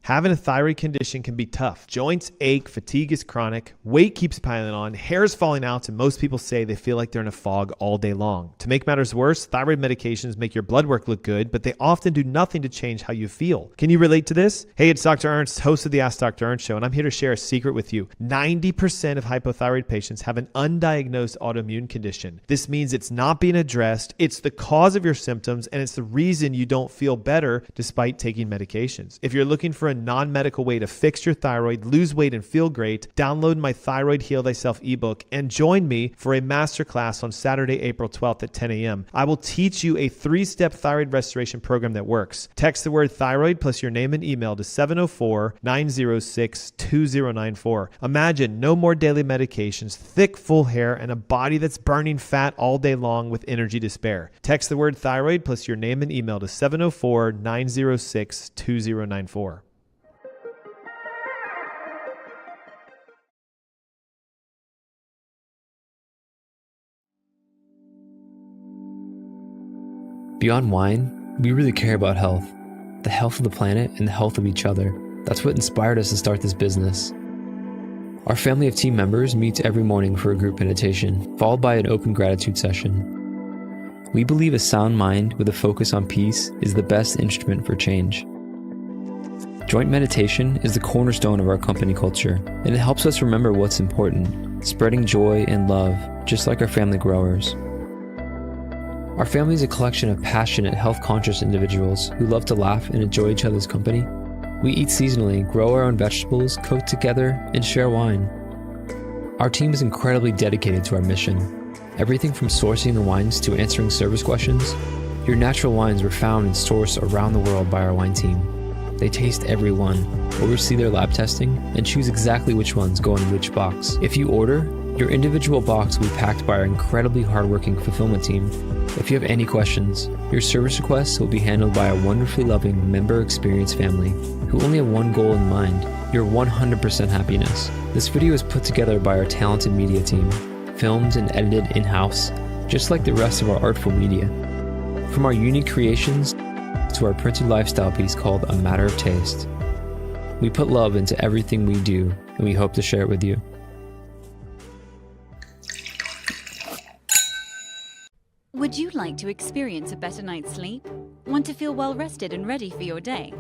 Having a thyroid condition can be tough. Joints ache, fatigue is chronic, weight keeps piling on, hair is falling out, and most people say they feel like they're in a fog all day long. To make matters worse, thyroid medications make your blood work look good, but they often do nothing to change how you feel. Can you relate to this? Hey, it's Dr. Ernst, host of the AskDrErnst Show, and I'm here to share a secret with you. 90% of hypothyroid patients have an undiagnosed autoimmune condition. This means it's not being addressed, it's the cause of your symptoms, and it's the reason you don't feel better despite taking medications. If you're looking for a non-medical way to fix your thyroid, lose weight, and feel great, download my Thyroid Heal Thyself ebook and join me for a masterclass on Saturday, April 12th at 10 a.m. I will teach you a 3-step thyroid restoration program that works. Text the word thyroid plus your name and email to 704-906-2094. Imagine no more daily medications, thick, full hair, and a body that's burning fat all day long with energy to spare. Text the word thyroid plus your name and email to 704-906-2094. Beyond wine, we really care about health. The health of the planet and the health of each other. That's what inspired us to start this business. Our family of team members meets every morning for a group meditation, followed by an open gratitude session. We believe a sound mind with a focus on peace is the best instrument for change. Joint meditation is the cornerstone of our company culture, and it helps us remember what's important, spreading joy and love, just like our family growers. Our family is a collection of passionate, health-conscious individuals who love to laugh and enjoy each other's company. We eat seasonally, grow our own vegetables, cook together, and share wine. Our team is incredibly dedicated to our mission. Everything from sourcing the wines to answering service questions. Your natural wines were found and sourced around the world by our wine team. They taste every one, oversee their lab testing, and choose exactly which ones go in which box. If you order, your individual box will be packed by our incredibly hardworking fulfillment team. If you have any questions, your service requests will be handled by a wonderfully loving member experience family who only have one goal in mind, your 100% happiness. This video is put together by our talented media team, filmed and edited in-house, just like the rest of our artful media. From our unique creations to our printed lifestyle piece called A Matter of Taste. We put love into everything we do, and we hope to share it with you. Would you like to experience a better night's sleep? Want to feel well rested and ready for your day?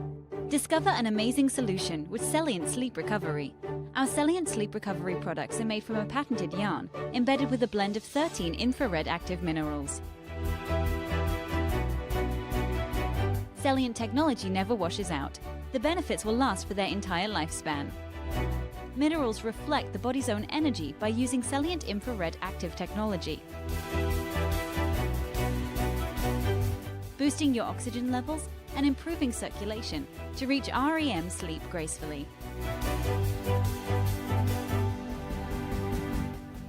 Discover an amazing solution with Celient Sleep Recovery. Our Celient Sleep Recovery products are made from a patented yarn embedded with a blend of 13 infrared active minerals. Celient technology never washes out. The benefits will last for their entire lifespan. Minerals reflect the body's own energy by using Celient infrared active technology, boosting your oxygen levels and improving circulation to reach REM sleep gracefully.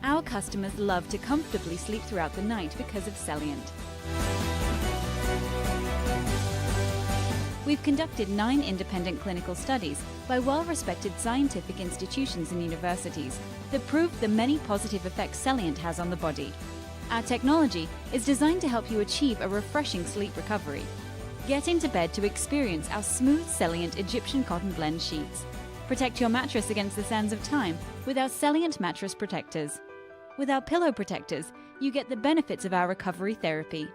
Our customers love to comfortably sleep throughout the night because of Celient. We've conducted 9 independent clinical studies by well-respected scientific institutions and universities that prove the many positive effects Celient has on the body. Our technology is designed to help you achieve a refreshing sleep recovery. Get into bed to experience our smooth Celient Egyptian cotton blend sheets. Protect your mattress against the sands of time with our Celient mattress protectors. With our pillow protectors, you get the benefits of our recovery therapy.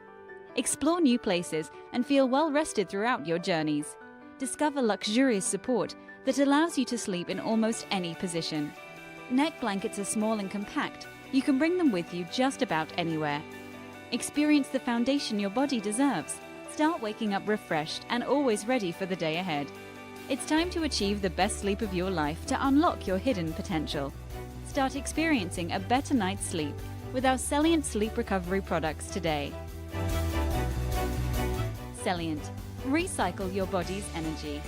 Explore new places and feel well rested throughout your journeys. Discover luxurious support that allows you to sleep in almost any position. Neck blankets are small and compact. You can bring them with you just about anywhere. Experience the foundation your body deserves. Start waking up refreshed and always ready for the day ahead. It's time to achieve the best sleep of your life to unlock your hidden potential. Start experiencing a better night's sleep with our Celient Sleep Recovery products today. Celient. Recycle your body's energy.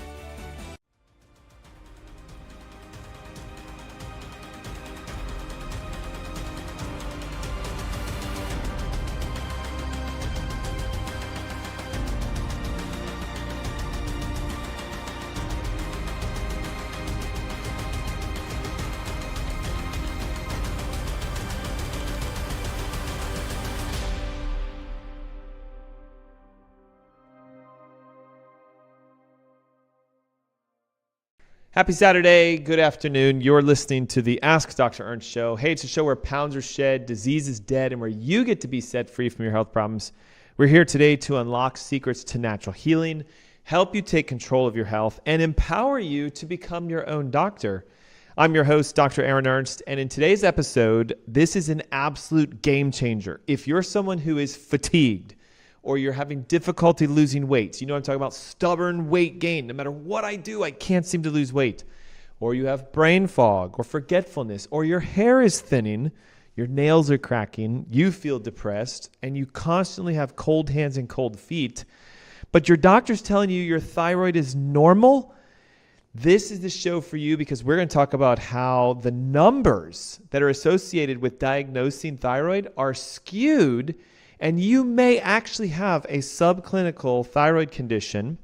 Happy Saturday. Good afternoon. You're listening to the Ask Dr. Ernst Show. Hey, it's a show where pounds are shed, disease is dead, and where you get to be set free from your health problems. We're here today to unlock secrets to natural healing, help you take control of your health, and empower you to become your own doctor. I'm your host, Dr. Ernst, and in today's episode, this is an absolute game changer. If you're someone who is fatigued, or you're having difficulty losing weight. You know what I'm talking about? Stubborn weight gain. No matter what I do, I can't seem to lose weight. Or you have brain fog or forgetfulness, or your hair is thinning, your nails are cracking, you feel depressed, and you constantly have cold hands and cold feet, but your doctor's telling you your thyroid is normal. This is the show for you because we're going to talk about how the numbers that are associated with diagnosing thyroid are skewed, and you may actually have a subclinical thyroid condition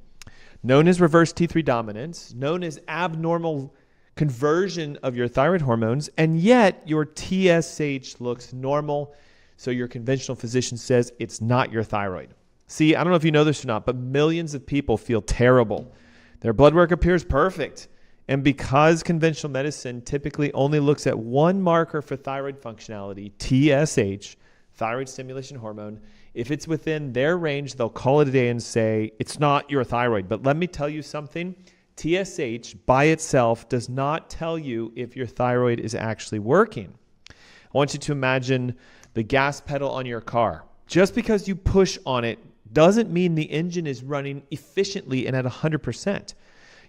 known as reverse T3 dominance, known as abnormal conversion of your thyroid hormones, and yet your TSH looks normal, so your conventional physician says it's not your thyroid. See, I don't know if you know this or not, but millions of people feel terrible. Their blood work appears perfect, and because conventional medicine typically only looks at one marker for thyroid functionality, TSH, thyroid stimulation hormone, if it's within their range, they'll call it a day and say, it's not your thyroid. But let me tell you something. TSH by itself does not tell you if your thyroid is actually working. I want you to imagine the gas pedal on your car. Just because you push on it doesn't mean the engine is running efficiently and at 100%.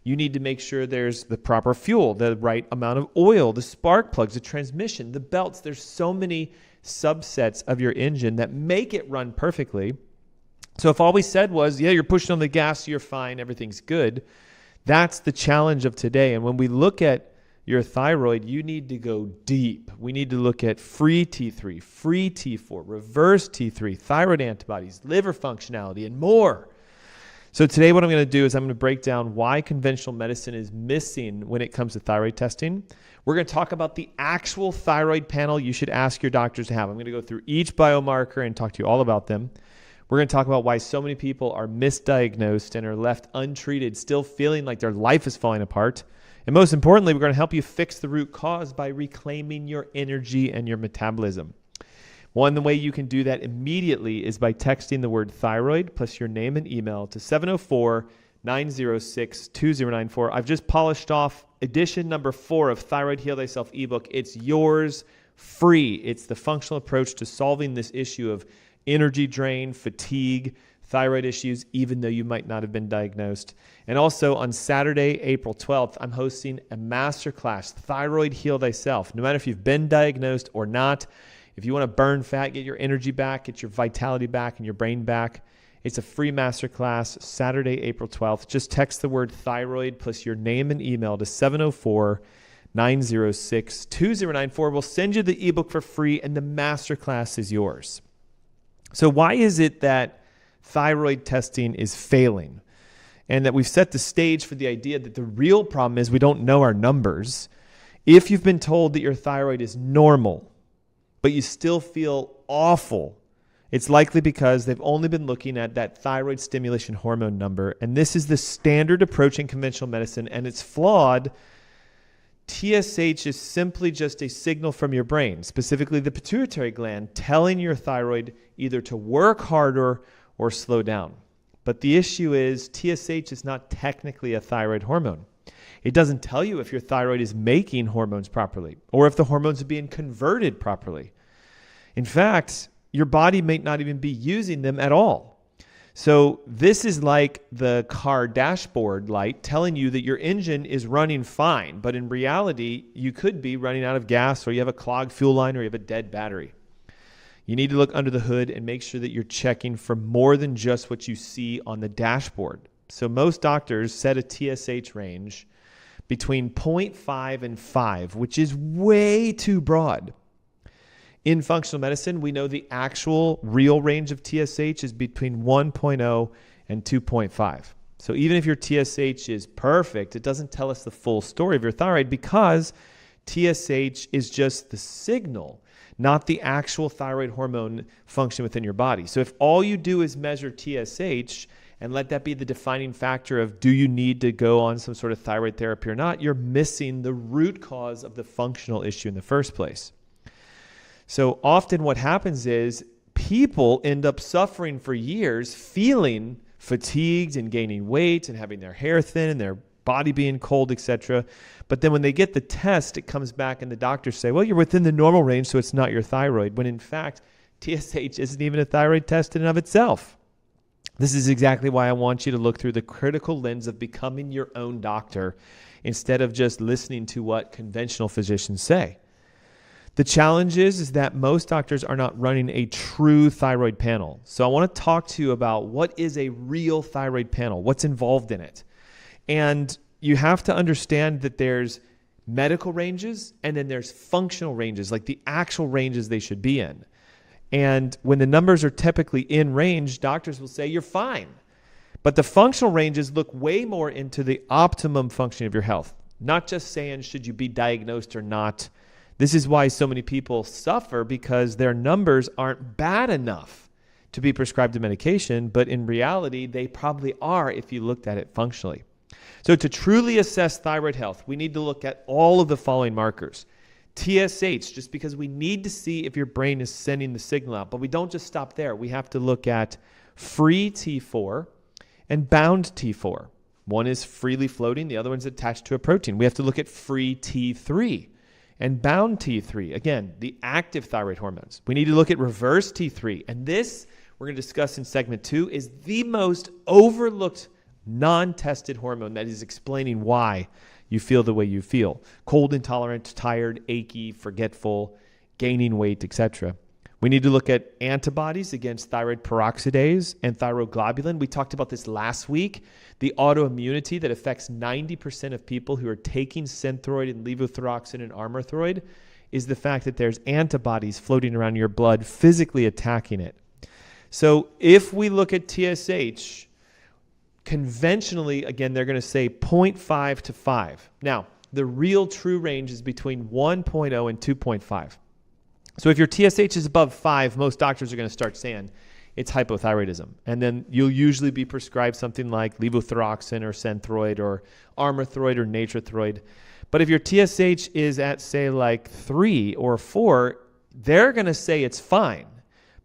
You need to make sure there's the proper fuel, the right amount of oil, the spark plugs, the transmission, the belts. There's so many subsets of your engine that make it run perfectly. So if all we said was, yeah, you're pushing on the gas, you're fine, everything's good, that's the challenge of today. And when we look at your thyroid, you need to go deep. We need to look at free T3, free T4, reverse T3, thyroid antibodies, liver functionality, and more. So today what I'm going to do is I'm going to break down why conventional medicine is missing when it comes to thyroid testing. We're going to talk about the actual thyroid panel you should ask your doctors to have. I'm going to go through each biomarker and talk to you all about them. We're going to talk about why so many people are misdiagnosed and are left untreated, still feeling like their life is falling apart. And most importantly, we're going to help you fix the root cause by reclaiming your energy and your metabolism. One way you can do that immediately is by texting the word thyroid plus your name and email to 704-906-2094. I've just polished off edition number 4 of Thyroid Heal Thyself ebook. It's yours free. It's the functional approach to solving this issue of energy drain, fatigue, thyroid issues, even though you might not have been diagnosed. And also on Saturday, April 12th, I'm hosting a masterclass, Thyroid Heal Thyself. No matter if you've been diagnosed or not, if you want to burn fat, get your energy back, get your vitality back, and your brain back, it's a free masterclass, Saturday, April 12th. Just text the word thyroid plus your name and email to 704-906-2094. We'll send you the ebook for free, and the masterclass is yours. So why is it that thyroid testing is failing? And that we've set the stage for the idea that the real problem is we don't know our numbers. If you've been told that your thyroid is normal, but you still feel awful, it's likely because they've only been looking at that thyroid stimulation hormone number. And this is the standard approach in conventional medicine, and it's flawed. TSH is simply just a signal from your brain, specifically the pituitary gland, telling your thyroid either to work harder or slow down. But the issue is TSH is not technically a thyroid hormone. It doesn't tell you if your thyroid is making hormones properly or if the hormones are being converted properly. In fact, your body may not even be using them at all. So this is like the car dashboard light telling you that your engine is running fine, but in reality, you could be running out of gas, or you have a clogged fuel line, or you have a dead battery. You need to look under the hood and make sure that you're checking for more than just what you see on the dashboard. So most doctors set a TSH range between 0.5 and 5, which is way too broad. In functional medicine, we know the actual real range of TSH is between 1.0 and 2.5. So even if your TSH is perfect, it doesn't tell us the full story of your thyroid because TSH is just the signal, not the actual thyroid hormone function within your body. So if all you do is measure TSH and let that be the defining factor of do you need to go on some sort of thyroid therapy or not, you're missing the root cause of the functional issue in the first place. So often what happens is people end up suffering for years, feeling fatigued and gaining weight and having their hair thin and their body being cold, etc. But then when they get the test, it comes back and the doctors say, well, you're within the normal range, so it's not your thyroid, when in fact, TSH isn't even a thyroid test in and of itself. This is exactly why I want you to look through the critical lens of becoming your own doctor instead of just listening to what conventional physicians say. The challenge is that most doctors are not running a true thyroid panel. So I want to talk to you about what is a real thyroid panel, what's involved in it. And you have to understand that there's medical ranges and then there's functional ranges, like the actual ranges they should be in. And when the numbers are typically in range, doctors will say you're fine. But the functional ranges look way more into the optimum functioning of your health, not just saying should you be diagnosed or not. This is why so many people suffer, because their numbers aren't bad enough to be prescribed a medication, but in reality, they probably are if you looked at it functionally. So to truly assess thyroid health, we need to look at all of the following markers. TSH, just because we need to see if your brain is sending the signal out, but we don't just stop there. We have to look at free T4 and bound T4. One is freely floating, the other one's attached to a protein. We have to look at free T3 and bound T3. Again, the active thyroid hormones. We need to look at reverse T3. And this, we're going to discuss in segment 2, is the most overlooked non-tested hormone that is explaining why you feel the way you feel. Cold intolerant, tired, achy, forgetful, gaining weight, etc. We need to look at antibodies against thyroid peroxidase and thyroglobulin. We talked about this last week. The autoimmunity that affects 90% of people who are taking Synthroid and levothyroxine and Armothroid is the fact that there's antibodies floating around your blood physically attacking it. So if we look at TSH, conventionally, again, they're going to say 0.5 to 5. Now, the real true range is between 1.0 and 2.5. So if your TSH is above 5, most doctors are going to start saying it's hypothyroidism. And then you'll usually be prescribed something like levothyroxine or Synthroid or Armothroid or Natrethroid. But if your TSH is at, say, like 3 or 4, they're going to say it's fine.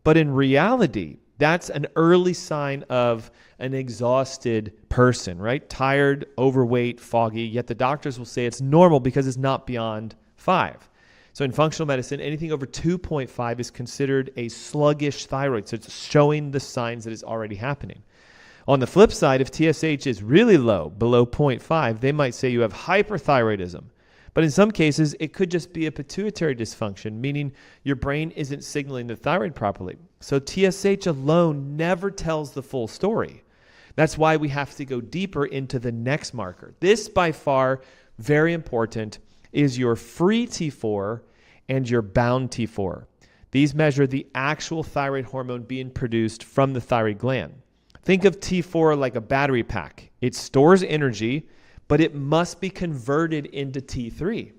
But in reality, that's an early sign of an exhausted person, right? Tired, overweight, foggy, yet the doctors will say it's normal because it's not beyond 5. So in functional medicine, anything over 2.5 is considered a sluggish thyroid. So it's showing the signs that it's already happening. On the flip side, if TSH is really low, below 0.5, they might say you have hyperthyroidism. But in some cases, it could just be a pituitary dysfunction, meaning your brain isn't signaling the thyroid properly. So TSH alone never tells the full story. That's why we have to go deeper into the next marker. This, by far, very important, is your free T4 and your bound T4. These measure the actual thyroid hormone being produced from the thyroid gland. Think of T4 like a battery pack. It stores energy, but it must be converted into T3,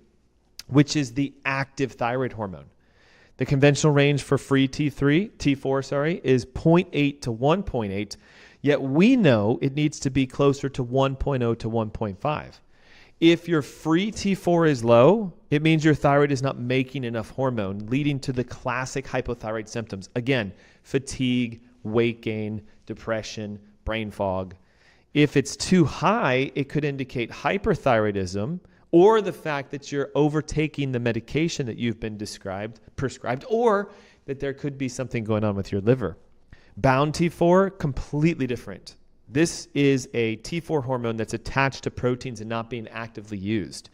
which is the active thyroid hormone. The conventional range for free T4 is 0.8 to 1.8, yet we know it needs to be closer to 1.0 to 1.5. If your free T4 is low, it means your thyroid is not making enough hormone, leading to the classic hypothyroid symptoms. Again, fatigue, weight gain, depression, brain fog. If it's too high, it could indicate hyperthyroidism or the fact that you're overtaking the medication that you've been prescribed, or that there could be something going on with your liver. Bound T4, completely different. This is a T4 hormone that's attached to proteins and not being actively used.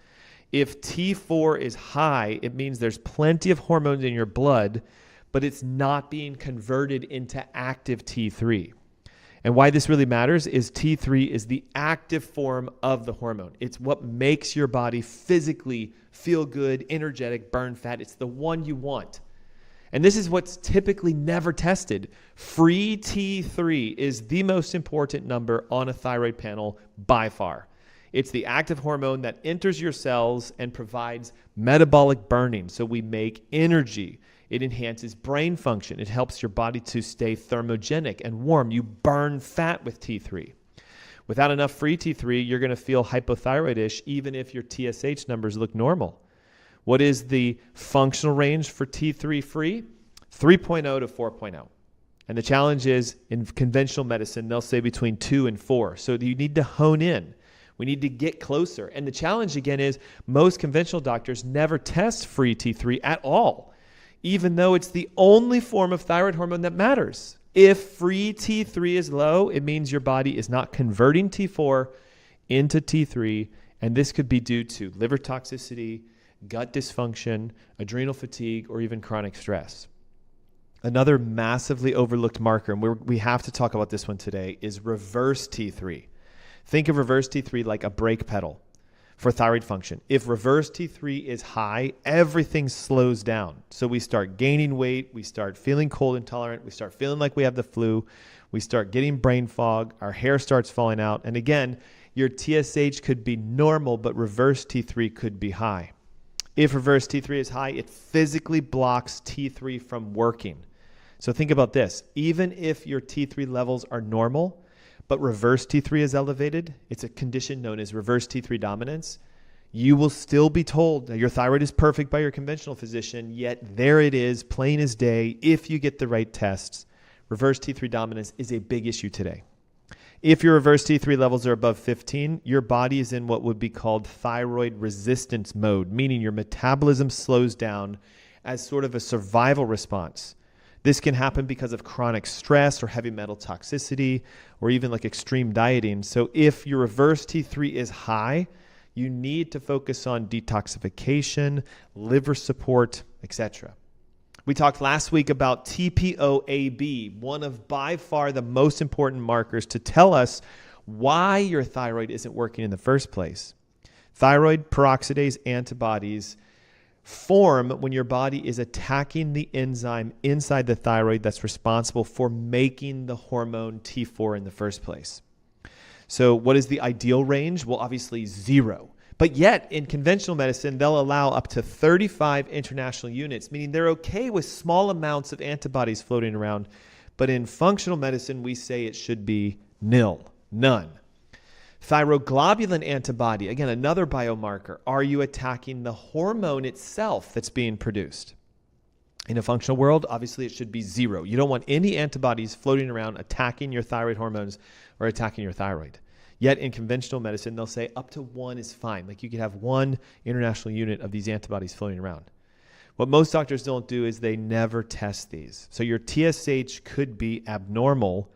If T4 is high, it means there's plenty of hormones in your blood, but it's not being converted into active T3. And why this really matters is T3 is the active form of the hormone. It's what makes your body physically feel good, energetic, burn fat. It's the one you want. And this is what's typically never tested. Free T3 is the most important number on a thyroid panel by far. It's the active hormone that enters your cells and provides metabolic burning, so we make energy. It enhances brain function. It helps your body to stay thermogenic and warm. You burn fat with T3. Without enough free T3, you're going to feel hypothyroidish even if your TSH numbers look normal. What is the functional range for T3 free? 3.0 to 4.0. And the challenge is, in conventional medicine, they'll say between 2 and 4. So you need to hone in. We need to get closer. And the challenge, again, is most conventional doctors never test free T3 at all, even though it's the only form of thyroid hormone that matters. If free T3 is low, it means your body is not converting T4 into T3, and this could be due to liver toxicity, gut dysfunction, adrenal fatigue, or even chronic stress. Another massively overlooked marker, and we have to talk about this one today, is reverse T3. Think of reverse T3 like a brake pedal for thyroid function. If reverse T3 is high, everything slows down. So we start gaining weight, we start feeling cold intolerant, we start feeling like we have the flu, we start getting brain fog, our hair starts falling out. And again, your TSH could be normal, but reverse T3 could be high. If reverse T3 is high, it physically blocks T3 from working. So think about this. Even if your T3 levels are normal, but reverse T3 is elevated, it's a condition known as reverse T3 dominance, you will still be told that your thyroid is perfect by your conventional physician, yet there it is, plain as day. If you get the right tests, reverse T3 dominance is a big issue today. If your reverse T3 levels are above 15, your body is in what would be called thyroid resistance mode, meaning your metabolism slows down as sort of a survival response. This can happen because of chronic stress or heavy metal toxicity or even like extreme dieting. So if your reverse T3 is high, you need to focus on detoxification, liver support, etc. We talked last week about TPO-AB, one of by far the most important markers to tell us why your thyroid isn't working in the first place. Thyroid peroxidase antibodies form when your body is attacking the enzyme inside the thyroid that's responsible for making the hormone T4 in the first place. So what is the ideal range? Well, obviously 0. But yet in conventional medicine, they'll allow up to 35 international units, meaning they're okay with small amounts of antibodies floating around. But in functional medicine, we say it should be nil, none. Thyroglobulin antibody, again, another biomarker. Are you attacking the hormone itself that's being produced? In a functional world, obviously it should be 0. You don't want any antibodies floating around attacking your thyroid hormones or attacking your thyroid. Yet in conventional medicine, they'll say up to 1 is fine. Like you could have 1 international unit of these antibodies floating around. What most doctors don't do is they never test these. So your TSH could be abnormal.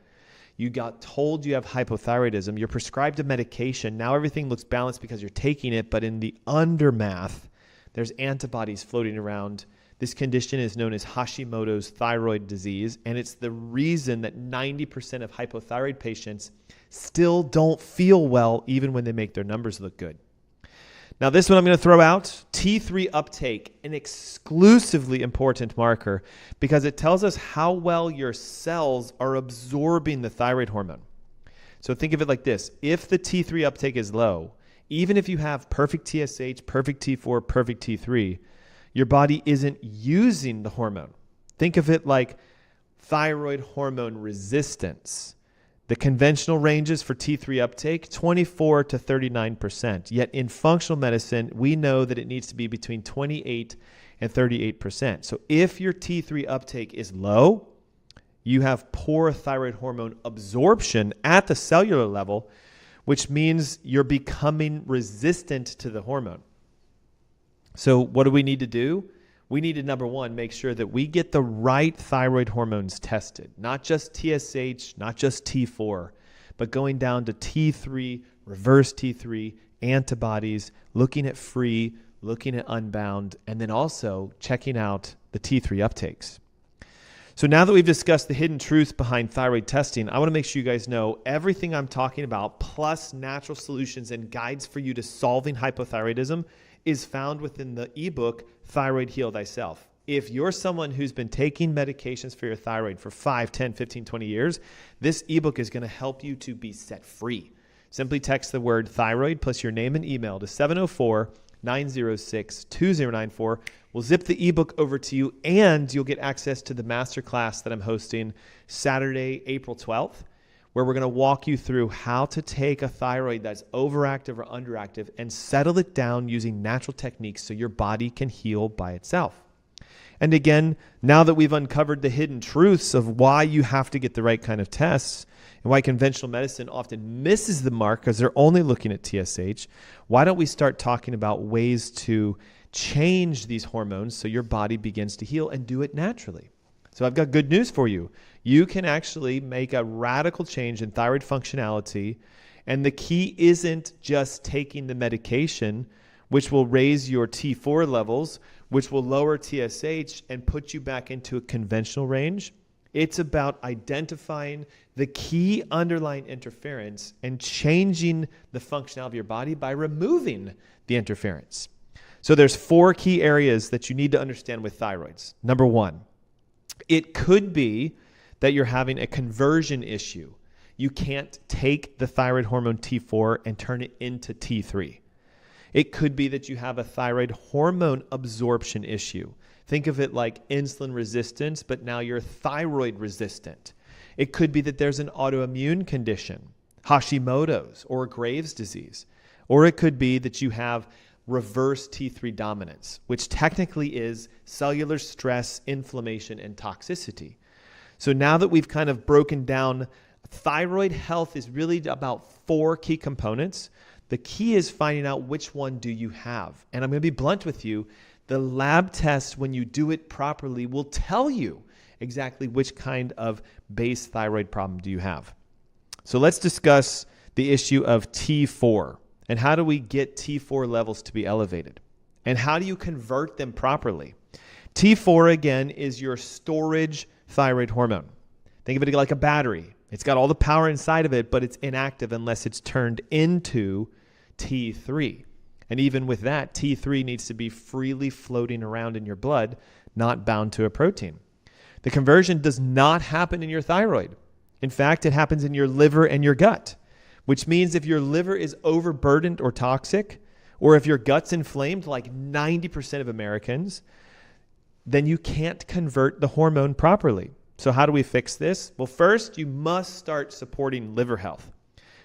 You got told you have hypothyroidism. You're prescribed a medication. Now everything looks balanced because you're taking it, but in the undermath, there's antibodies floating around. This condition is known as Hashimoto's thyroid disease, and it's the reason that 90% of hypothyroid patients still don't feel well even when they make their numbers look good. Now this one I'm going to throw out, T3 uptake, an exclusively important marker because it tells us how well your cells are absorbing the thyroid hormone. So think of it like this. If the T3 uptake is low, even if you have perfect TSH, perfect T4, perfect T3, your body isn't using the hormone. Think of it like thyroid hormone resistance. The conventional ranges for T3 uptake, 24 to 39%. Yet in functional medicine, we know that it needs to be between 28 and 38%. So if your T3 uptake is low, you have poor thyroid hormone absorption at the cellular level, which means you're becoming resistant to the hormone. So what do we need to do? We need to, number one, make sure that we get the right thyroid hormones tested, not just TSH, not just T4, but going down to T3, reverse T3, antibodies, looking at free, looking at unbound, and then also checking out the T3 uptakes. So now that we've discussed the hidden truths behind thyroid testing, I want to make sure you guys know everything I'm talking about, plus natural solutions and guides for you to solving hypothyroidism, is found within the ebook, Thyroid Heal Thyself. If you're someone who's been taking medications for your thyroid for 5, 10, 15, 20 years, this ebook is going to help you to be set free. Simply text the word thyroid plus your name and email to 906-2094. We'll zip the ebook over to you, and you'll get access to the masterclass that I'm hosting Saturday, April 12th, where we're going to walk you through how to take a thyroid that's overactive or underactive and settle it down using natural techniques so your body can heal by itself. And again, now that we've uncovered the hidden truths of why you have to get the right kind of tests and why conventional medicine often misses the mark because they're only looking at TSH, why don't we start talking about ways to change these hormones so your body begins to heal and do it naturally? So I've got good news for you. You can actually make a radical change in thyroid functionality, and the key isn't just taking the medication, which will raise your T4 levels, which will lower TSH and put you back into a conventional range. It's about identifying the key underlying interference and changing the functionality of your body by removing the interference. So there's 4 key areas that you need to understand with thyroids. Number 1, it could be that you're having a conversion issue. You can't take the thyroid hormone T4 and turn it into T3. It could be that you have a thyroid hormone absorption issue. Think of it like insulin resistance, but now you're thyroid resistant. It could be that there's an autoimmune condition, Hashimoto's or Graves' disease. Or it could be that you have reverse T3 dominance, which technically is cellular stress, inflammation, and toxicity. So now that we've kind of broken down, thyroid health is really about 4 key components. The key is finding out which one do you have. And I'm going to be blunt with you. The lab test, when you do it properly, will tell you exactly which kind of base thyroid problem do you have. So let's discuss the issue of T4 and how do we get T4 levels to be elevated and how do you convert them properly. T4, again, is your storage thyroid hormone. Think of it like a battery. It's got all the power inside of it, but it's inactive unless it's turned into T3. And even with that, T3 needs to be freely floating around in your blood, not bound to a protein. The conversion does not happen in your thyroid. In fact, it happens in your liver and your gut, which means if your liver is overburdened or toxic, or if your gut's inflamed, like 90% of Americans, then you can't convert the hormone properly. So how do we fix this? Well, first, you must start supporting liver health.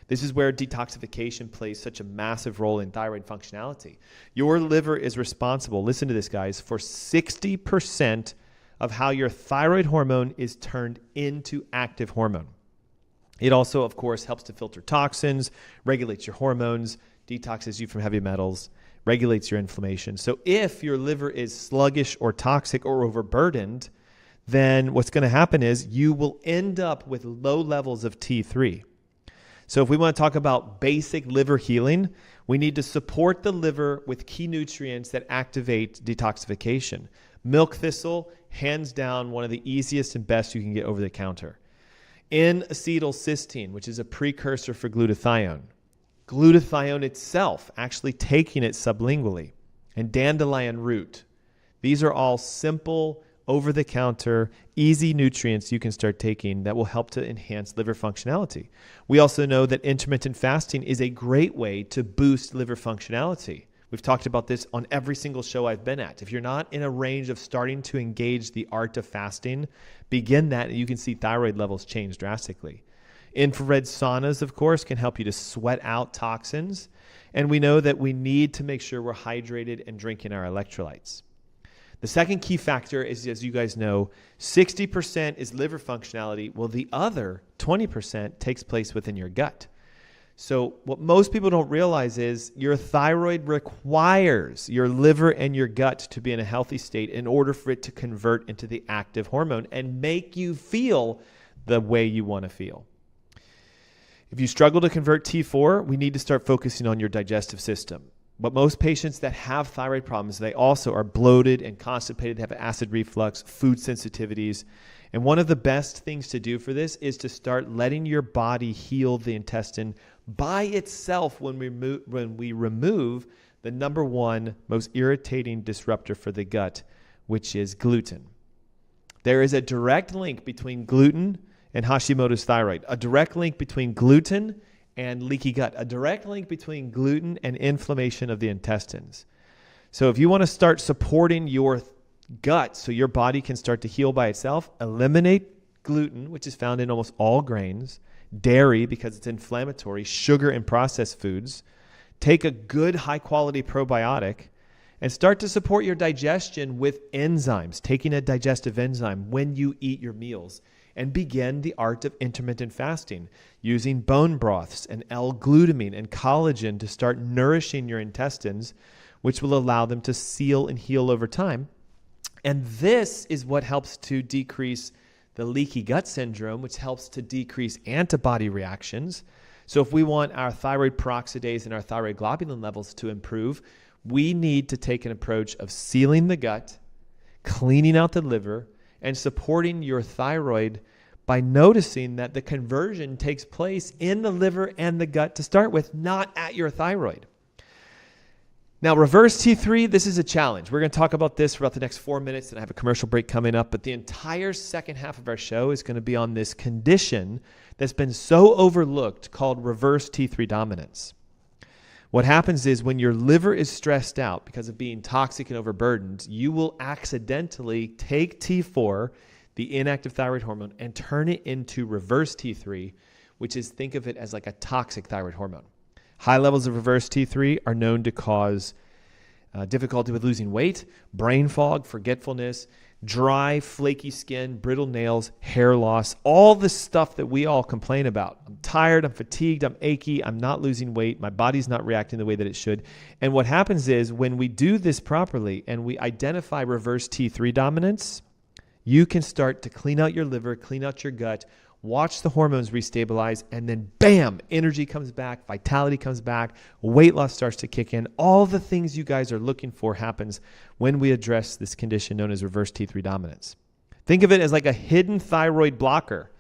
This is where detoxification plays such a massive role in thyroid functionality. Your liver is responsible, listen to this, guys, for 60% of how your thyroid hormone is turned into active hormone. It also, of course, helps to filter toxins, regulates your hormones, detoxes you from heavy metals, regulates your inflammation. So if your liver is sluggish or toxic or overburdened, then what's going to happen is you will end up with low levels of T3. So if we want to talk about basic liver healing, we need to support the liver with key nutrients that activate detoxification. Milk thistle, hands down, one of the easiest and best you can get over the counter. N-acetylcysteine, which is a precursor for glutathione. Glutathione itself, actually taking it sublingually. And dandelion root. These are all simple, over-the-counter, easy nutrients you can start taking that will help to enhance liver functionality. We also know that intermittent fasting is a great way to boost liver functionality. We've talked about this on every single show I've been at. If you're not in a range of starting to engage the art of fasting, begin that and you can see thyroid levels change drastically. Infrared saunas, of course, can help you to sweat out toxins. And we know that we need to make sure we're hydrated and drinking our electrolytes. The second key factor is, as you guys know, 60% is liver functionality, while the other 20% takes place within your gut. So what most people don't realize is your thyroid requires your liver and your gut to be in a healthy state in order for it to convert into the active hormone and make you feel the way you want to feel. If you struggle to convert T4, we need to start focusing on your digestive system. But most patients that have thyroid problems, they also are bloated and constipated, have acid reflux, food sensitivities. And one of the best things to do for this is to start letting your body heal the intestine by itself when we remove the number one most irritating disruptor for the gut, which is gluten. There is a direct link between gluten and Hashimoto's thyroid, a direct link between gluten and leaky gut, a direct link between gluten and inflammation of the intestines. So if you want to start supporting your gut so your body can start to heal by itself, eliminate gluten, which is found in almost all grains, dairy because it's inflammatory, sugar and processed foods, take a good high-quality probiotic, and start to support your digestion with enzymes, taking a digestive enzyme when you eat your meals, and begin the art of intermittent fasting, using bone broths and L-glutamine and collagen to start nourishing your intestines, which will allow them to seal and heal over time. And this is what helps to decrease the leaky gut syndrome, which helps to decrease antibody reactions. So if we want our thyroid peroxidase and our thyroid globulin levels to improve, we need to take an approach of sealing the gut, cleaning out the liver, and supporting your thyroid by noticing that the conversion takes place in the liver and the gut to start with, not at your thyroid. Now, reverse T3, this is a challenge. We're going to talk about this for about the next 4 minutes, and I have a commercial break coming up, but the entire second half of our show is going to be on this condition that's been so overlooked called reverse T3 dominance. What happens is when your liver is stressed out because of being toxic and overburdened, you will accidentally take T4, the inactive thyroid hormone, and turn it into reverse T3, which is, think of it as like a toxic thyroid hormone. High levels of reverse T3 are known to cause difficulty with losing weight, brain fog, forgetfulness, dry, flaky skin, brittle nails, hair loss, all the stuff that we all complain about. I'm tired, I'm fatigued, I'm achy, I'm not losing weight, my body's not reacting the way that it should. And what happens is when we do this properly and we identify reverse T3 dominance, you can start to clean out your liver, clean out your gut, watch the hormones restabilize, and then bam, energy comes back, vitality comes back, weight loss starts to kick in. All the things you guys are looking for happens when we address this condition known as reverse T3 dominance. Think of it as like a hidden thyroid blocker.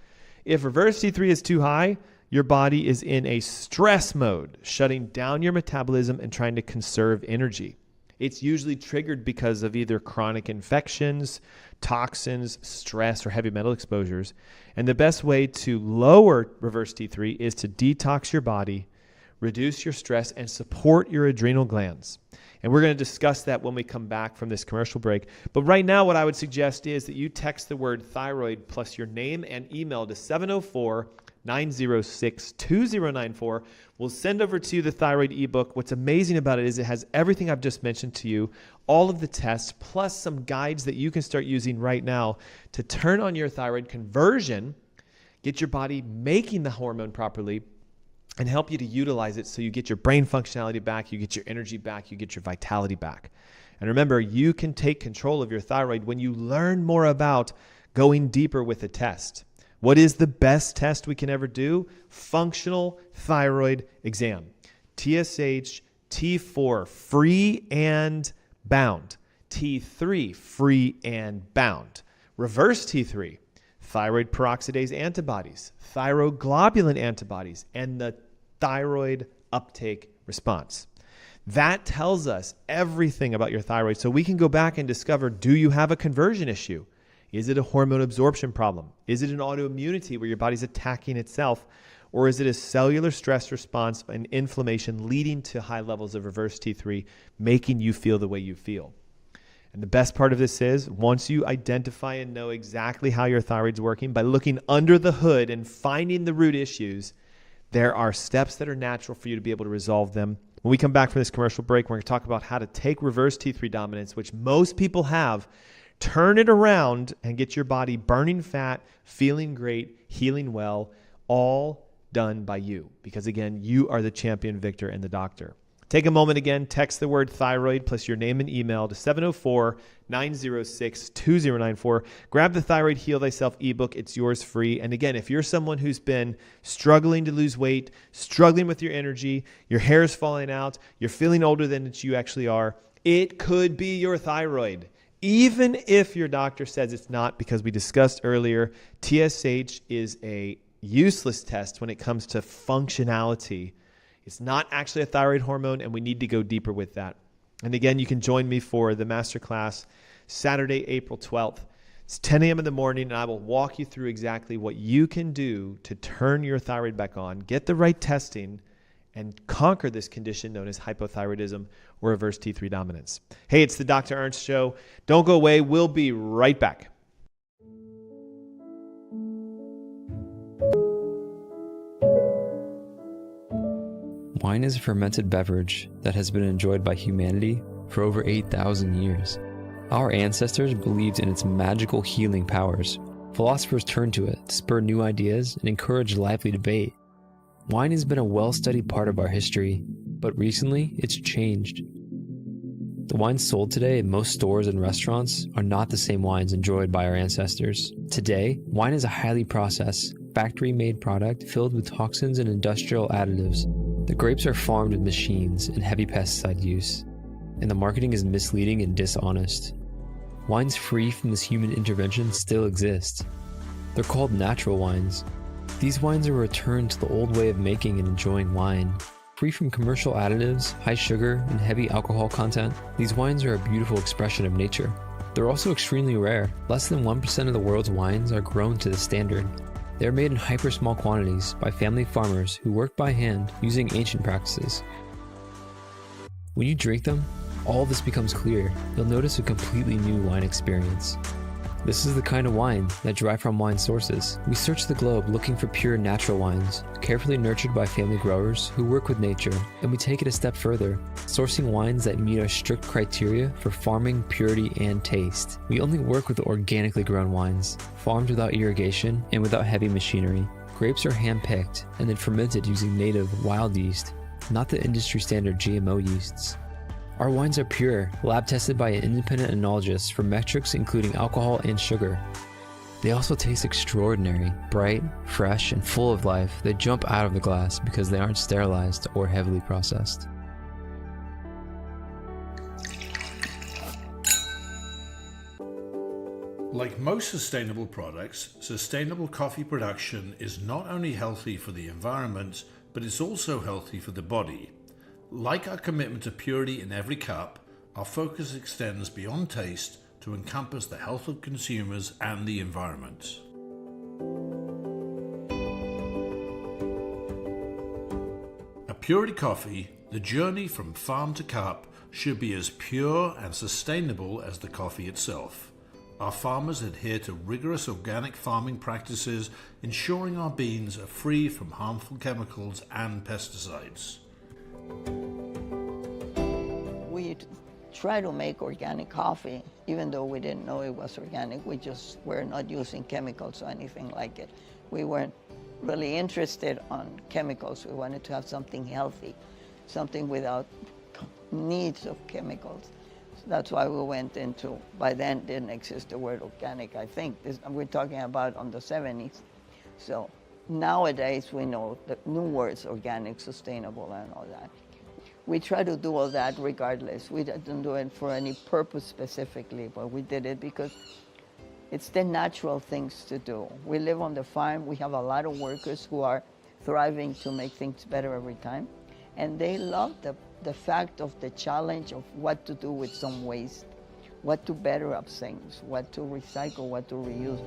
If reverse T3 is too high, your body is in a stress mode, shutting down your metabolism and trying to conserve energy. It's usually triggered because of either chronic infections, toxins, stress, or heavy metal exposures. And the best way to lower reverse T3 is to detox your body, reduce your stress, and support your adrenal glands. And we're going to discuss that when we come back from this commercial break. But right now, what I would suggest is that you text the word thyroid plus your name and email to 704-906-2094. We'll send over to you the thyroid ebook. What's amazing about it is it has everything I've just mentioned to you, all of the tests, plus some guides that you can start using right now to turn on your thyroid conversion, get your body making the hormone properly, and help you to utilize it so you get your brain functionality back, you get your energy back, you get your vitality back. And remember, you can take control of your thyroid when you learn more about going deeper with a test. What is the best test we can ever do? Functional thyroid exam. TSH, T4, free and bound. T3, free and bound. Reverse T3, thyroid peroxidase antibodies, thyroglobulin antibodies, and the thyroid uptake response. That tells us everything about your thyroid, so we can go back and discover, do you have a conversion issue? Is it a hormone absorption problem? Is it an autoimmunity where your body's attacking itself? Or is it a cellular stress response and inflammation leading to high levels of reverse T3, making you feel the way you feel? And the best part of this is, once you identify and know exactly how your thyroid's working, by looking under the hood and finding the root issues, there are steps that are natural for you to be able to resolve them. When we come back from this commercial break, we're going to talk about how to take reverse T3 dominance, which most people have, turn it around and get your body burning fat, feeling great, healing well, all done by you. Because again, you are the champion victor and the doctor. Take a moment again, text the word thyroid plus your name and email to 704-906-2094. Grab the Thyroid Heal Thyself ebook. It's yours free. And again, if you're someone who's been struggling to lose weight, struggling with your energy, your hair is falling out, you're feeling older than you actually are, it could be your thyroid. Even if your doctor says it's not, because we discussed earlier, TSH is a useless test when it comes to functionality. It's not actually a thyroid hormone, and we need to go deeper with that. And again, you can join me for the masterclass Saturday, April 12th. It's 10 a.m. in the morning, and I will walk you through exactly what you can do to turn your thyroid back on, get the right testing, and conquer this condition known as hypothyroidism or reverse T3 dominance. Hey, it's the Dr. Ernst Show. Don't go away. We'll be right back. Wine is a fermented beverage that has been enjoyed by humanity for over 8,000 years. Our ancestors believed in its magical healing powers. Philosophers turned to it to spur new ideas and encourage lively debate. Wine has been a well-studied part of our history, but recently it's changed. The wines sold today in most stores and restaurants are not the same wines enjoyed by our ancestors. Today, wine is a highly processed, factory-made product filled with toxins and industrial additives. The grapes are farmed with machines and heavy pesticide use, and the marketing is misleading and dishonest. Wines free from this human intervention still exist. They're called natural wines. These wines are a return to the old way of making and enjoying wine. Free from commercial additives, high sugar, and heavy alcohol content, these wines are a beautiful expression of nature. They're also extremely rare. Less than 1% of the world's wines are grown to this standard. They are made in hyper-small quantities by family farmers who work by hand using ancient practices. When you drink them, all of this becomes clear. You'll notice a completely new wine experience. This is the kind of wine that derive from wine sources. We search the globe looking for pure natural wines, carefully nurtured by family growers who work with nature, and we take it a step further, sourcing wines that meet our strict criteria for farming, purity, and taste. We only work with organically grown wines, farmed without irrigation and without heavy machinery. Grapes are hand-picked and then fermented using native wild yeast, not the industry standard GMO yeasts. Our wines are pure, lab-tested by an independent enologist for metrics including alcohol and sugar. They also taste extraordinary, bright, fresh, and full of life. They jump out of the glass because they aren't sterilized or heavily processed. Like most sustainable products, sustainable coffee production is not only healthy for the environment, but it's also healthy for the body. Like our commitment to purity in every cup, our focus extends beyond taste to encompass the health of consumers and the environment. At Purity Coffee, the journey from farm to cup should be as pure and sustainable as the coffee itself. Our farmers adhere to rigorous organic farming practices, ensuring our beans are free from harmful chemicals and pesticides. We try to make organic coffee, even though we didn't know it was organic. We just were not using chemicals or anything like it. We weren't really interested on chemicals. We wanted to have something healthy, something without needs of chemicals. So that's why we went into, by then didn't exist the word organic, I think. We're talking about on the 70s. So nowadays we know the new words, organic, sustainable, and all that. We try to do all that regardless. We didn't do it for any purpose specifically, but we did it because it's the natural things to do. We live on the farm. We have a lot of workers who are thriving to make things better every time. And they love the fact of the challenge of what to do with some waste, what to better up things, what to recycle, what to reuse.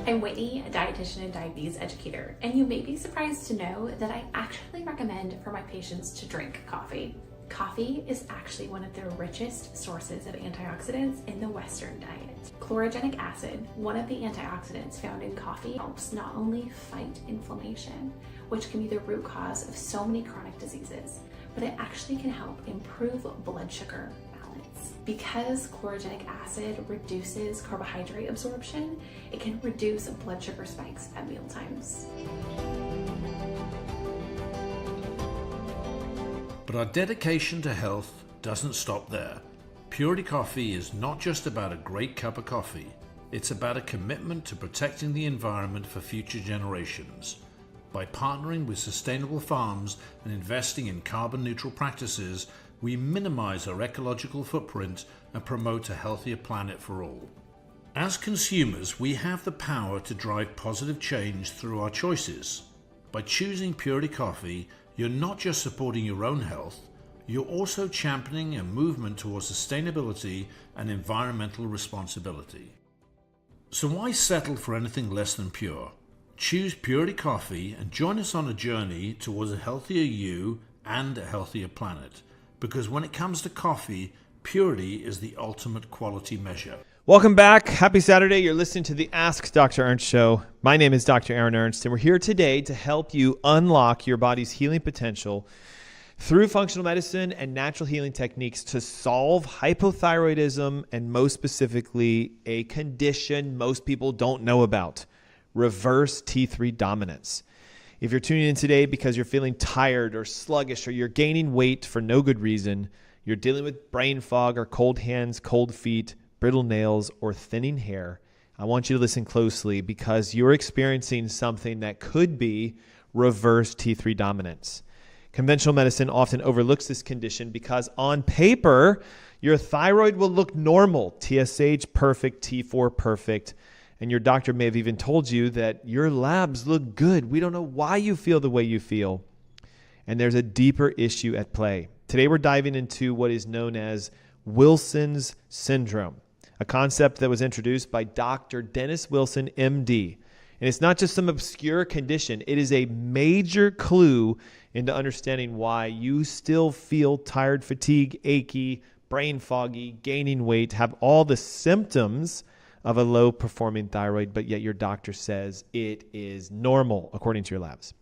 I'm Whitney, a dietitian and diabetes educator, and you may be surprised to know that I actually recommend for my patients to drink coffee. Coffee is actually one of the richest sources of antioxidants in the Western diet. Chlorogenic acid, one of the antioxidants found in coffee, helps not only fight inflammation, which can be the root cause of so many chronic diseases, but it actually can help improve blood sugar balance. Because chlorogenic acid reduces carbohydrate absorption, it can reduce blood sugar spikes at mealtimes. But our dedication to health doesn't stop there. Purity Coffee is not just about a great cup of coffee. It's about a commitment to protecting the environment for future generations. By partnering with sustainable farms and investing in carbon-neutral practices, we minimize our ecological footprint and promote a healthier planet for all. As consumers, we have the power to drive positive change through our choices. By choosing Purity Coffee, you're not just supporting your own health, you're also championing a movement towards sustainability and environmental responsibility. So why settle for anything less than pure? Choose Purity Coffee and join us on a journey towards a healthier you and a healthier planet. Because when it comes to coffee, purity is the ultimate quality measure. Welcome back. Happy Saturday. You're listening to the Ask Dr. Ernst Show. My name is Dr. Ernst, and we're here today to help you unlock your body's healing potential through functional medicine and natural healing techniques to solve hypothyroidism and, most specifically, a condition most people don't know about: reverse T3 dominance. If you're tuning in today because you're feeling tired or sluggish or you're gaining weight for no good reason, you're dealing with brain fog or cold hands, cold feet, brittle nails, or thinning hair, I want you to listen closely because you're experiencing something that could be reverse T3 dominance. Conventional medicine often overlooks this condition because on paper, your thyroid will look normal, TSH perfect, T4 perfect, and your doctor may have even told you that your labs look good. We don't know why you feel the way you feel. And there's a deeper issue at play. Today we're diving into what is known as Wilson's syndrome, a concept that was introduced by Dr. Dennis Wilson, MD. And it's not just some obscure condition. It is a major clue into understanding why you still feel tired, fatigue, achy, brain foggy, gaining weight, have all the symptoms of a low-performing thyroid, but yet your doctor says it is normal according to your labs.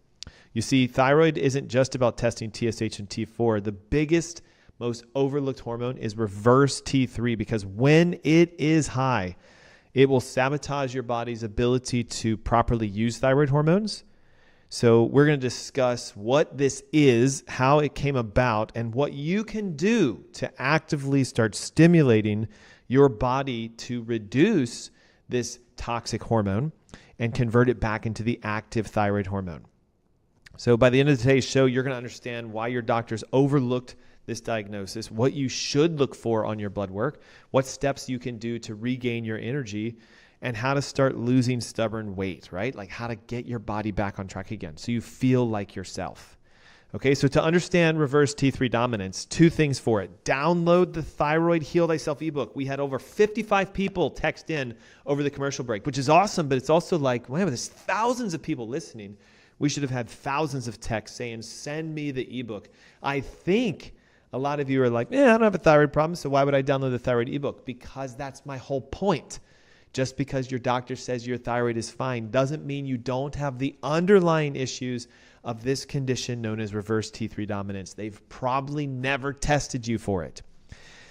You see, thyroid isn't just about testing TSH and T4. The biggest, most overlooked hormone is reverse T3, because when it is high, it will sabotage your body's ability to properly use thyroid hormones. So we're going to discuss what this is, how it came about, and what you can do to actively start stimulating your body to reduce this toxic hormone and convert it back into the active thyroid hormone. So by the end of today's show, you're going to understand why your doctors overlooked this diagnosis, what you should look for on your blood work, what steps you can do to regain your energy, and how to start losing stubborn weight, right? Like how to get your body back on track again so you feel like yourself. Okay, so to understand reverse T3 dominance, two things for it. Download the Thyroid Heal Thyself ebook. We had over 55 people text in over the commercial break, which is awesome, but it's also like, wow, there's thousands of people listening. We should have had thousands of texts saying, send me the ebook. I think a lot of you are like, I don't have a thyroid problem, so why would I download the thyroid ebook? Because that's my whole point. Just because your doctor says your thyroid is fine doesn't mean you don't have the underlying issues of this condition known as reverse T3 dominance. They've probably never tested you for it.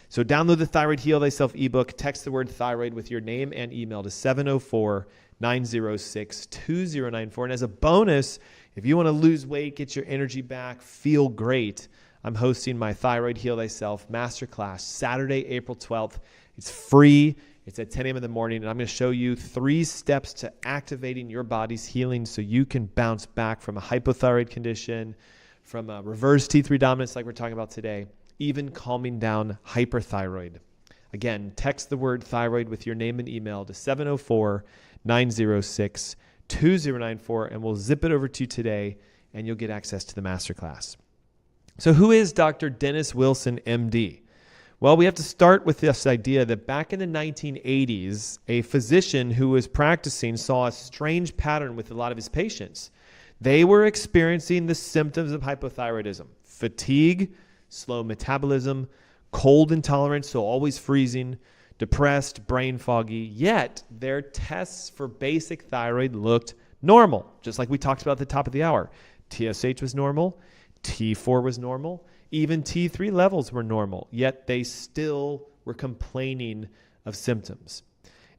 So download the Thyroid Heal Thyself ebook. Text the word thyroid with your name and email to 704-906-2094. And as a bonus, if you want to lose weight, get your energy back, feel great, I'm hosting my Thyroid Heal Thyself Masterclass Saturday, April 12th. It's free. It's at 10 a.m. in the morning, and I'm going to show you 3 steps to activating your body's healing so you can bounce back from a hypothyroid condition, from a reverse T3 dominance like we're talking about today, even calming down hyperthyroid. Again, text the word thyroid with your name and email to 704-906-2094, and we'll zip it over to you today, and you'll get access to the masterclass. So who is Dr. Dennis Wilson, MD? Well, we have to start with this idea that back in the 1980s, a physician who was practicing saw a strange pattern with a lot of his patients. They were experiencing the symptoms of hypothyroidism: fatigue, slow metabolism, cold intolerance, so always freezing, depressed, brain foggy, yet their tests for basic thyroid looked normal, just like we talked about at the top of the hour. TSH was normal, T4 was normal, even T3 levels were normal, yet they still were complaining of symptoms.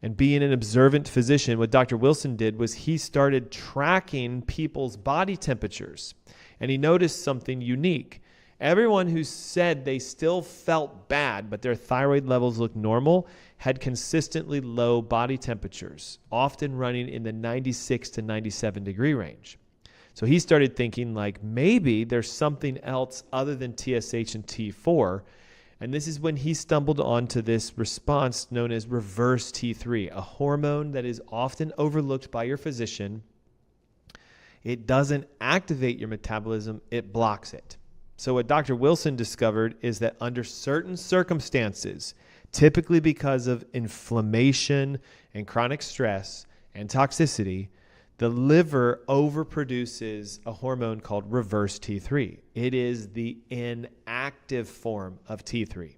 And being an observant physician, what Dr. Wilson did was he started tracking people's body temperatures, and he noticed something unique. Everyone who said they still felt bad, but their thyroid levels looked normal, had consistently low body temperatures, often running in the 96 to 97 degree range. So he started thinking like maybe there's something else other than TSH and T4. And this is when he stumbled onto this response known as reverse T3, a hormone that is often overlooked by your physician. It doesn't activate your metabolism, it blocks it. So what Dr. Wilson discovered is that under certain circumstances, typically because of inflammation and chronic stress and toxicity, the liver overproduces a hormone called reverse T3. It is the inactive form of T3.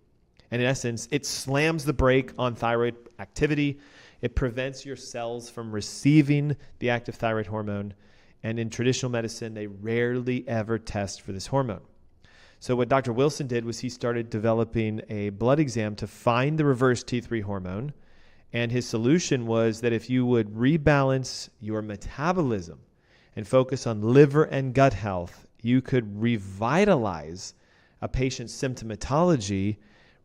And in essence, it slams the brake on thyroid activity. It prevents your cells from receiving the active thyroid hormone. And in traditional medicine, they rarely ever test for this hormone. So what Dr. Wilson did was he started developing a blood exam to find the reverse T3 hormone. And his solution was that if you would rebalance your metabolism and focus on liver and gut health, you could revitalize a patient's symptomatology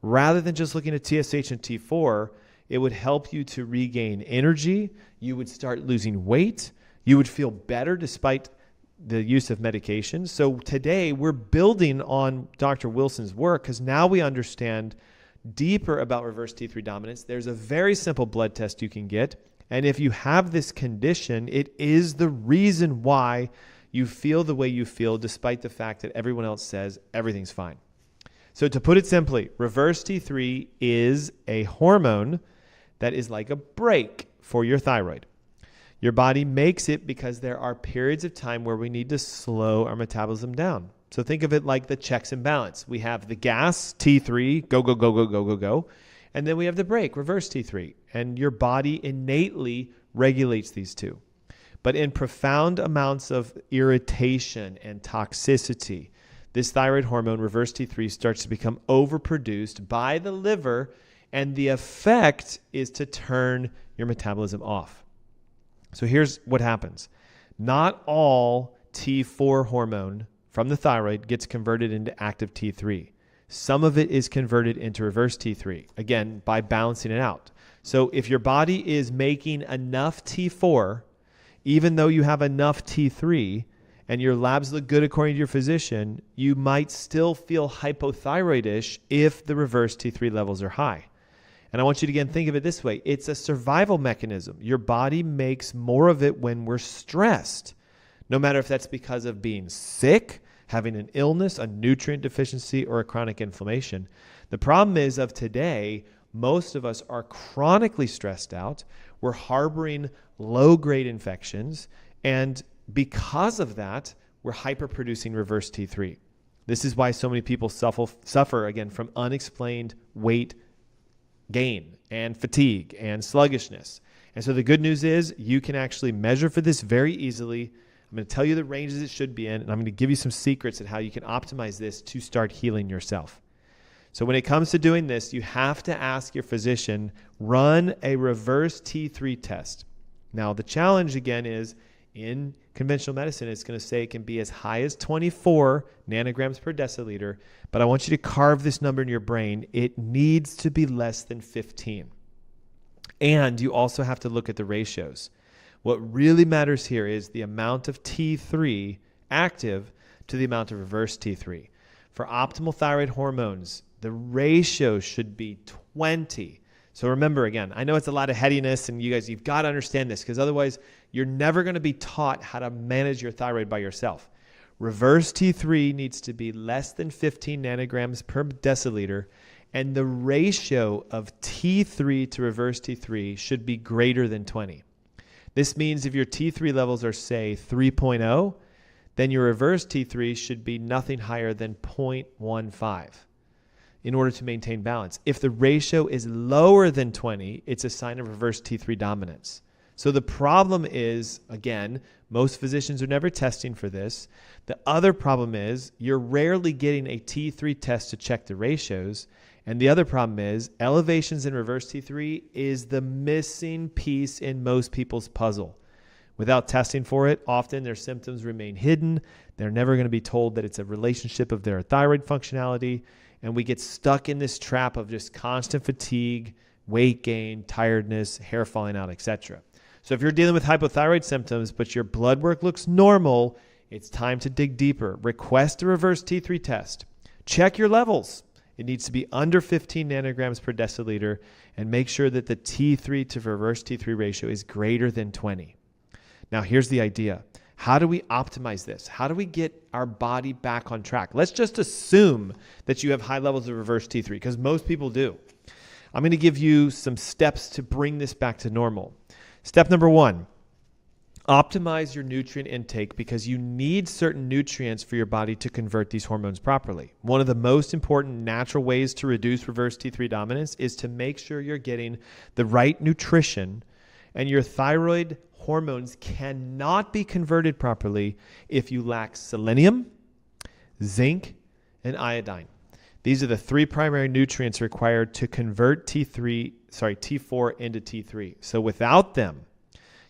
rather than just looking at TSH and T4. It would help you to regain energy. You would start losing weight. You would feel better despite the use of medications. So today we're building on Dr. Wilson's work because now we understand deeper about reverse T3 dominance. There's a very simple blood test you can get. And if you have this condition, it is the reason why you feel the way you feel, despite the fact that everyone else says everything's fine. So to put it simply, reverse T3 is a hormone that is like a brake for your thyroid. Your body makes it because there are periods of time where we need to slow our metabolism down. So think of it like the checks and balance. We have the gas, T3, go, go, go, go, go, go, go. And then we have the brake, reverse T3. And your body innately regulates these two. But in profound amounts of irritation and toxicity, this thyroid hormone, reverse T3, starts to become overproduced by the liver, and the effect is to turn your metabolism off. So here's what happens. Not all T4 hormone from the thyroid gets converted into active T3. Some of it is converted into reverse T3, again, by balancing it out. So if your body is making enough T4, even though you have enough T3, and your labs look good according to your physician, you might still feel hypothyroidish if the reverse T3 levels are high. And I want you to again think of it this way. It's a survival mechanism. Your body makes more of it when we're stressed. No matter if that's because of being sick, having an illness, a nutrient deficiency, or a chronic inflammation. The problem is of today, most of us are chronically stressed out. We're harboring low-grade infections. And because of that, we're hyperproducing reverse T3. This is why so many people suffer again, from unexplained weight gain and fatigue and sluggishness. And so the good news is you can actually measure for this very easily. I'm going to tell you the ranges it should be in, and I'm going to give you some secrets at how you can optimize this to start healing yourself. So when it comes to doing this, you have to ask your physician, run a reverse T3 test. Now, the challenge again is in conventional medicine, it's going to say it can be as high as 24 nanograms per deciliter, but I want you to carve this number in your brain. It needs to be less than 15. And you also have to look at the ratios. What really matters here is the amount of T3 active to the amount of reverse T3. For optimal thyroid hormones, the ratio should be 20. So remember, again, I know it's a lot of headiness, and you guys, you've got to understand this because otherwise you're never going to be taught how to manage your thyroid by yourself. Reverse T3 needs to be less than 15 nanograms per deciliter, and the ratio of T3 to reverse T3 should be greater than 20. This means if your T3 levels are, say, 3.0, then your reverse T3 should be nothing higher than 0.15 in order to maintain balance. If the ratio is lower than 20, it's a sign of reverse T3 dominance. So the problem is, again, most physicians are never testing for this. The other problem is you're rarely getting a T3 test to check the ratios. And the other problem is elevations in reverse T3 is the missing piece in most people's puzzle. Without testing for it, often their symptoms remain hidden. They're never going to be told that it's a relationship of their thyroid functionality. And we get stuck in this trap of just constant fatigue, weight gain, tiredness, hair falling out, etc. So if you're dealing with hypothyroid symptoms, but your blood work looks normal, it's time to dig deeper. Request a reverse T3 test. Check your levels. It needs to be under 15 nanograms per deciliter, and make sure that the T3 to reverse T3 ratio is greater than 20. Now, here's the idea. How do we optimize this? How do we get our body back on track? Let's just assume that you have high levels of reverse T3, because most people do. I'm going to give you some steps to bring this back to normal. Step number 1, Optimize your nutrient intake because you need certain nutrients for your body to convert these hormones properly. One of the most important natural ways to reduce reverse T3 dominance is to make sure you're getting the right nutrition, and your thyroid hormones cannot be converted properly if you lack selenium, zinc, and iodine. These are the three primary nutrients required to convert T4 into T3. So without them,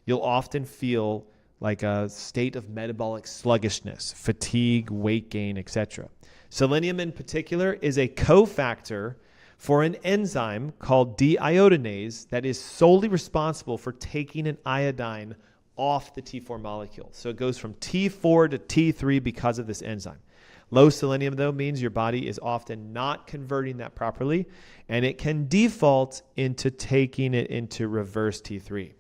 you'll often feel like a state of metabolic sluggishness, fatigue, weight gain, etc. Selenium in particular is a cofactor for an enzyme called deiodinase that is solely responsible for taking an iodine off the T4 molecule. So it goes from T4 to T3 because of this enzyme. Low selenium, though, means your body is often not converting that properly, and it can default into taking it into reverse T3,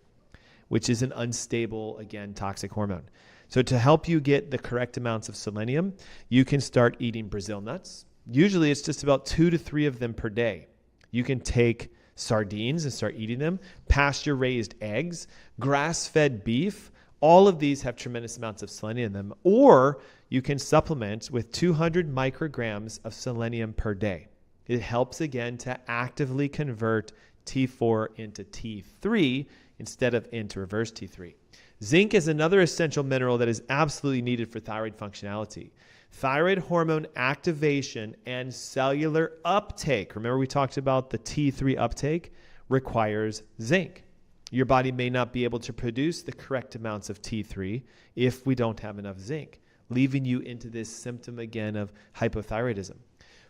which is an unstable, again, toxic hormone. So to help you get the correct amounts of selenium, you can start eating Brazil nuts. Usually it's just about 2 to 3 of them per day. You can take sardines and start eating them, pasture-raised eggs, grass-fed beef. All of these have tremendous amounts of selenium in them. Or you can supplement with 200 micrograms of selenium per day. It helps, again, to actively convert T4 into T3 instead of into reverse T3. Zinc is another essential mineral that is absolutely needed for thyroid functionality. Thyroid hormone activation and cellular uptake, remember we talked about the T3 uptake, requires zinc. Your body may not be able to produce the correct amounts of T3 if we don't have enough zinc, leaving you into this symptom again of hypothyroidism.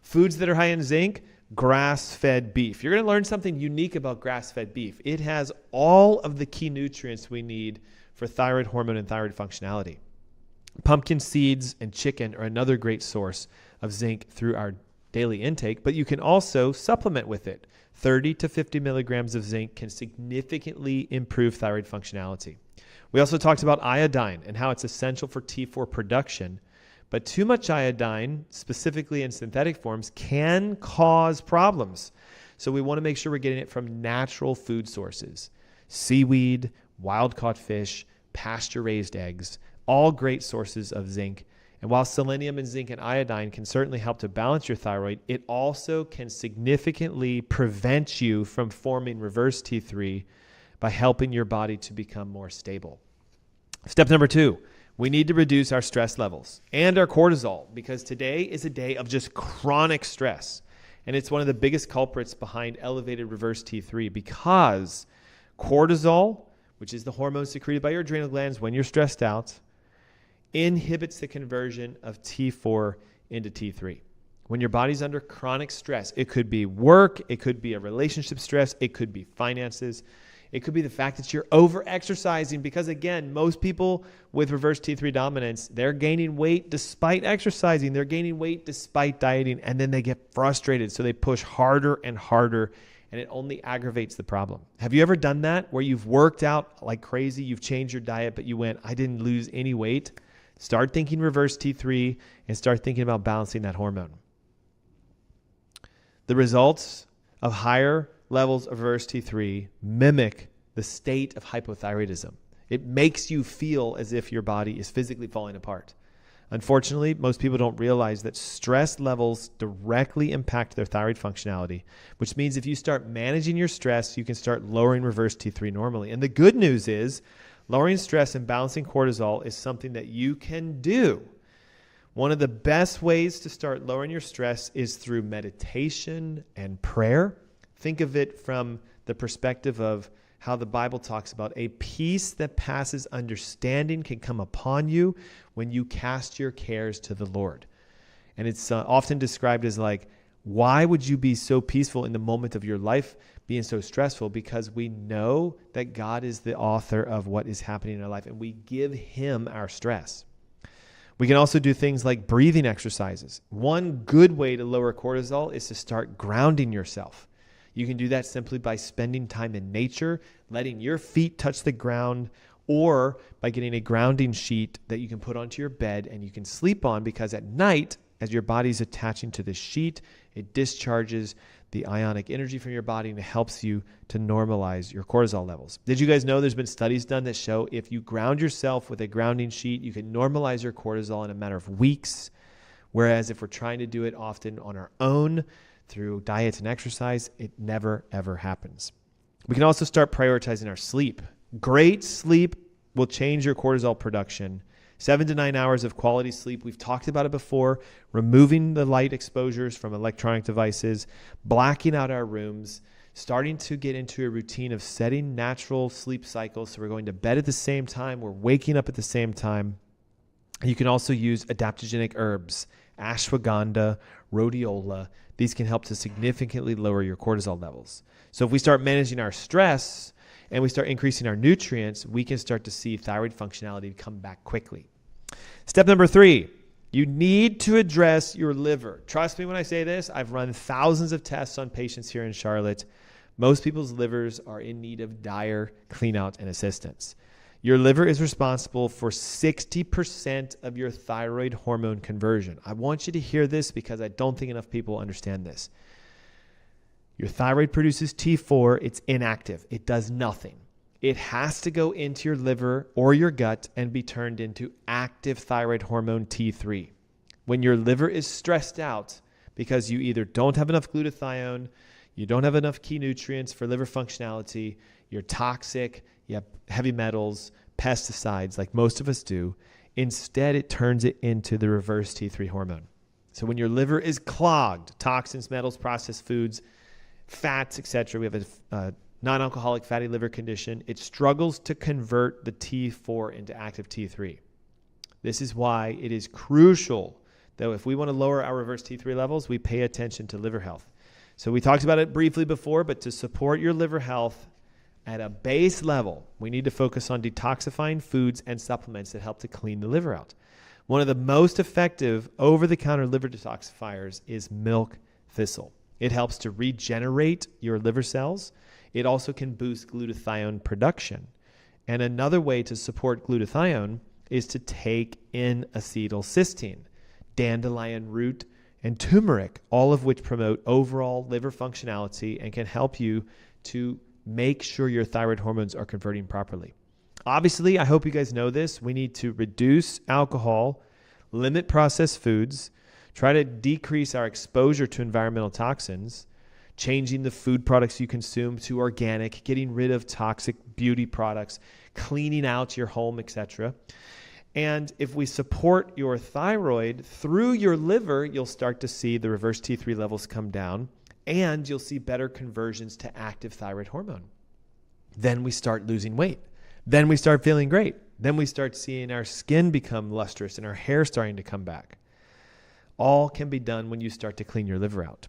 Foods that are high in zinc, grass-fed beef. You're going to learn something unique about grass-fed beef. It has all of the key nutrients we need for thyroid hormone and thyroid functionality. Pumpkin seeds and chicken are another great source of zinc through our daily intake, but you can also supplement with it. 30 to 50 milligrams of zinc can significantly improve thyroid functionality. We also talked about iodine and how it's essential for T4 production, but too much iodine, specifically in synthetic forms, can cause problems. So we want to make sure we're getting it from natural food sources. Seaweed, wild-caught fish, pasture-raised eggs, all great sources of zinc. And while selenium and zinc and iodine can certainly help to balance your thyroid, it also can significantly prevent you from forming reverse T3 by helping your body to become more stable. Step number 2, we need to reduce our stress levels and our cortisol, because today is a day of just chronic stress. And it's one of the biggest culprits behind elevated reverse T3, because cortisol, which is the hormone secreted by your adrenal glands when you're stressed out, inhibits the conversion of T4 into T3. When your body's under chronic stress, it could be work, it could be a relationship stress, it could be finances, it could be the fact that you're over-exercising, because again, most people with reverse T3 dominance, they're gaining weight despite exercising, they're gaining weight despite dieting, and then they get frustrated, so they push harder and harder, and it only aggravates the problem. Have you ever done that, where you've worked out like crazy, you've changed your diet, but you went, I didn't lose any weight? Start thinking reverse T3 and start thinking about balancing that hormone. The results of higher levels of reverse T3 mimic the state of hypothyroidism. It makes you feel as if your body is physically falling apart. Unfortunately, most people don't realize that stress levels directly impact their thyroid functionality, which means if you start managing your stress, you can start lowering reverse T3 normally. And the good news is, lowering stress and balancing cortisol is something that you can do. One of the best ways to start lowering your stress is through meditation and prayer. Think of it from the perspective of how the Bible talks about a peace that passes understanding can come upon you when you cast your cares to the Lord. And it's often described as like, why would you be so peaceful in the moment of your life being so stressful? Because we know that God is the author of what is happening in our life, and we give him our stress. We can also do things like breathing exercises. One good way to lower cortisol is to start grounding yourself. You can do that simply by spending time in nature, letting your feet touch the ground, or by getting a grounding sheet that you can put onto your bed and you can sleep on, because at night, as your body's attaching to the sheet, it discharges the ionic energy from your body and it helps you to normalize your cortisol levels. Did you guys know there's been studies done that show if you ground yourself with a grounding sheet, you can normalize your cortisol in a matter of weeks? Whereas if we're trying to do it often on our own through diet and exercise, it never, ever happens. We can also start prioritizing our sleep. Great sleep will change your cortisol production. 7 to 9 hours of quality sleep. We've talked about it before. Removing the light exposures from electronic devices, blacking out our rooms, starting to get into a routine of setting natural sleep cycles. So we're going to bed at the same time. We're waking up at the same time. You can also use adaptogenic herbs, ashwagandha, rhodiola. These can help to significantly lower your cortisol levels. So if we start managing our stress and we start increasing our nutrients, we can start to see thyroid functionality come back quickly. Step number 3, you need to address your liver. Trust me when I say this. I've run thousands of tests on patients here in Charlotte. Most people's livers are in need of dire clean out and assistance. Your liver is responsible for 60% of your thyroid hormone conversion. I want you to hear this because I don't think enough people understand this. Your thyroid produces T4. It's inactive. It does nothing. It has to go into your liver or your gut and be turned into active thyroid hormone T3. When your liver is stressed out because you either don't have enough glutathione, you don't have enough key nutrients for liver functionality, you're toxic, you have heavy metals, pesticides like most of us do, instead it turns it into the reverse T3 hormone. So when your liver is clogged, toxins, metals, processed foods, fats, etc., we have a non-alcoholic fatty liver condition, it struggles to convert the T4 into active T3. This is why it is crucial that if we want to lower our reverse T3 levels, we pay attention to liver health. So we talked about it briefly before, but to support your liver health at a base level, we need to focus on detoxifying foods and supplements that help to clean the liver out. One of the most effective over-the-counter liver detoxifiers is milk thistle. It helps to regenerate your liver cells. It also can boost glutathione production. And another way to support glutathione is to take in acetylcysteine, dandelion root, and turmeric, all of which promote overall liver functionality and can help you to make sure your thyroid hormones are converting properly. Obviously, I hope you guys know this. We need to reduce alcohol, limit processed foods, try to decrease our exposure to environmental toxins, changing the food products you consume to organic, getting rid of toxic beauty products, cleaning out your home, etc. And if we support your thyroid through your liver, you'll start to see the reverse T3 levels come down and you'll see better conversions to active thyroid hormone. Then we start losing weight. Then we start feeling great. Then we start seeing our skin become lustrous and our hair starting to come back. All can be done when you start to clean your liver out.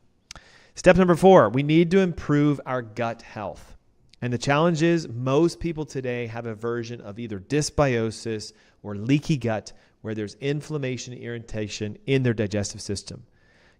Step number 4, we need to improve our gut health. And the challenge is most people today have a version of either dysbiosis or leaky gut where there's inflammation and irritation in their digestive system.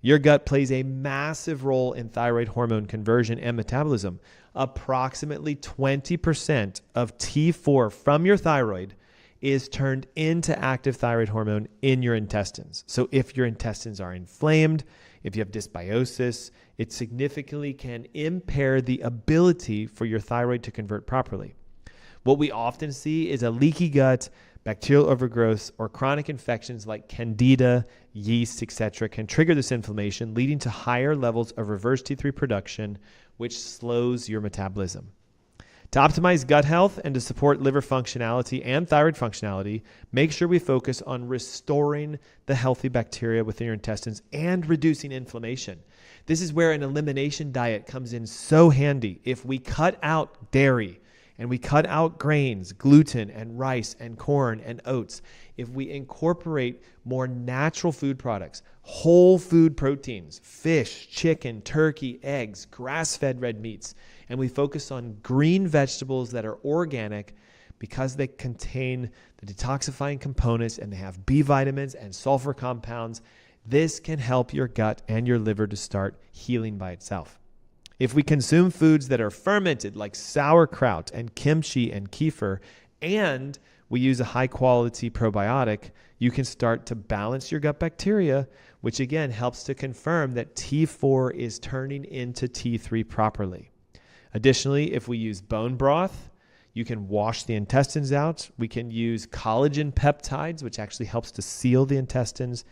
Your gut plays a massive role in thyroid hormone conversion and metabolism. Approximately 20% of T4 from your thyroid is turned into active thyroid hormone in your intestines. So if your intestines are inflamed, if you have dysbiosis, it significantly can impair the ability for your thyroid to convert properly. What we often see is a leaky gut, bacterial overgrowth, or chronic infections like candida, yeast, etc. can trigger this inflammation, leading to higher levels of reverse T3 production, which slows your metabolism. To optimize gut health and to support liver functionality and thyroid functionality, make sure we focus on restoring the healthy bacteria within your intestines and reducing inflammation. This is where an elimination diet comes in so handy. If we cut out dairy and we cut out grains, gluten and rice and corn and oats, if we incorporate more natural food products, whole food proteins, fish, chicken, turkey, eggs, grass-fed red meats, and we focus on green vegetables that are organic because they contain the detoxifying components and they have B vitamins and sulfur compounds, this can help your gut and your liver to start healing by itself. If we consume foods that are fermented like sauerkraut and kimchi and kefir, and we use a high quality probiotic, you can start to balance your gut bacteria, which again helps to confirm that T4 is turning into T3 properly. Additionally, if we use bone broth, you can wash the intestines out. We can use collagen peptides, which actually helps to seal the intestines.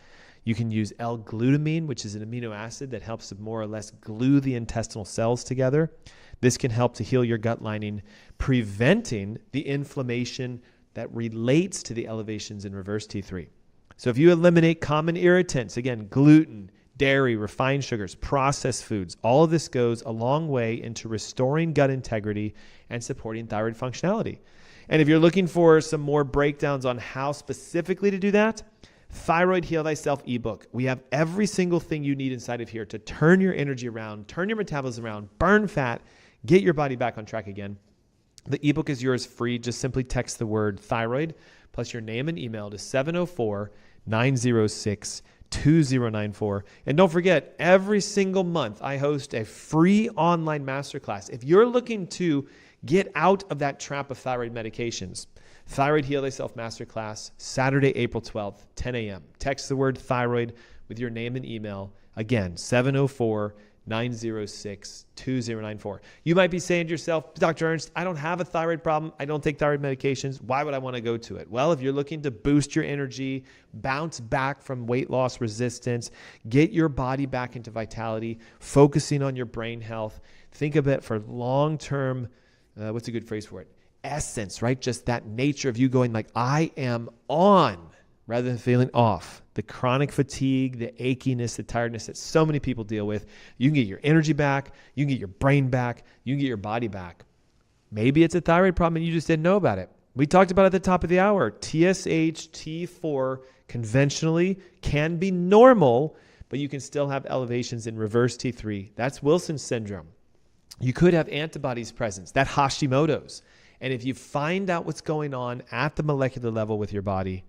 You can use L-glutamine, which is an amino acid that helps to more or less glue the intestinal cells together. This can help to heal your gut lining, preventing the inflammation that relates to the elevations in reverse T3. So if you eliminate common irritants, again, gluten, dairy, refined sugars, processed foods, all of this goes a long way into restoring gut integrity and supporting thyroid functionality. And if you're looking for some more breakdowns on how specifically to do that, Thyroid Heal Thyself ebook. We have every single thing you need inside of here to turn your energy around, turn your metabolism around, burn fat, get your body back on track again. The ebook is yours free. Just simply text the word thyroid plus your name and email to 704-906-2094. And don't forget, every single month I host a free online masterclass. If you're looking to get out of that trap of thyroid medications, Thyroid Heal Thyself Masterclass, Saturday, April 12th, 10 a.m. Text the word thyroid with your name and email. Again, 704-906-2094. You might be saying to yourself, Dr. Ernst, I don't have a thyroid problem. I don't take thyroid medications. Why would I want to go to it? Well, if you're looking to boost your energy, bounce back from weight loss resistance, get your body back into vitality, focusing on your brain health, think of it for long-term, what's a good phrase for it? Essence, right? Just that nature of you going like, I am on, rather than feeling off. The chronic fatigue, the achiness, the tiredness that so many people deal with. You can get your energy back. You can get your brain back. You can get your body back. Maybe it's a thyroid problem and you just didn't know about it. We talked about it at the top of the hour. TSH, T4 conventionally can be normal, but you can still have elevations in reverse T3. That's Wilson's syndrome. You could have antibodies presence, that Hashimoto's. And if you find out what's going on at the molecular level with your body